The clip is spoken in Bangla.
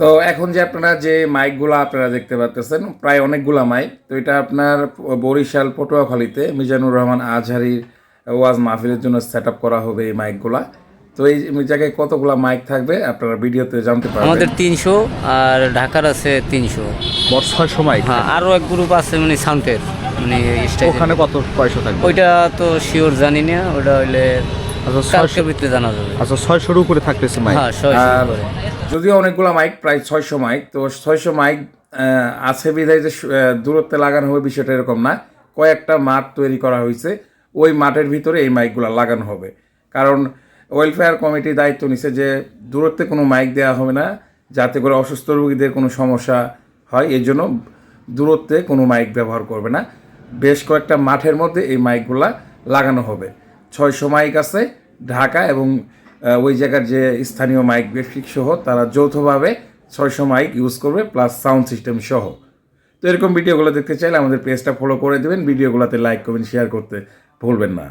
তো এখন যে আপনারা যে মাইকগুলো আপনারা দেখতে পাচ্ছেন প্রায় অনেকগুলা মাইক, তো এটা আপনার বরিশাল পটুয়াখালীতে মিজানুর রহমান আজহারির ওয়াজ মাহফিলের জন্য সেট আপ করা হবে এই মাইকগুলা। তো এই জায়গায় কতগুলা মাইক থাকবে আপনারা ভিডিওতে জানতে পারবেন। আমাদের 300 আর ঢাকার আছে 300। মোট 600 মাইক। হ্যাঁ, আরও এক গ্রুপ আছে মানে সাউন্ডের মানে স্টাইল। ওখানে কত পয়সা থাকবে? ওইটা তো শিওর জানি না, ওটা হইলে আচ্ছা, কালকে ভিতরে জানা যাবে। আচ্ছা, 600-এর উপরে থাকতেছে মাইক। হ্যাঁ, 600 আর করে। যদিও অনেকগুলো মাইক, প্রায় 600 মাইক, তো 600 মাইক আছে বিধায় যে দূরত্বে লাগানো হবে বিষয়টা এরকম না। কয়েকটা মাঠ তৈরি করা হয়েছে, ওই মাঠের ভিতরে এই মাইকগুলো লাগানো হবে। কারণ ওয়েলফেয়ার কমিটি দায়িত্ব নিছে যে দূরত্বে কোনো মাইক দেওয়া হবে না, যাতে করে অসুস্থ রোগীদের কোনো সমস্যা হয়, এই জন্য দূরত্বে কোনো মাইক ব্যবহার করবে না। বেশ কয়েকটা মাঠের মধ্যে এই মাইকগুলা লাগানো হবে। 600 মাইক আছে ঢাকা এবং ওই জায়গার যে স্থানীয় মাইক ব্যক্তিক সহ তারা যৌথভাবে 600 মাইক ইউজ করবে, প্লাস সাউন্ড সিস্টেম সহ। তো এরকম ভিডিওগুলো দেখতে চাইলে আমাদের পেজটা ফলো করে দেবেন, ভিডিওগুলোতে লাইক কমেন্ট শেয়ার করতে ভুলবেন না।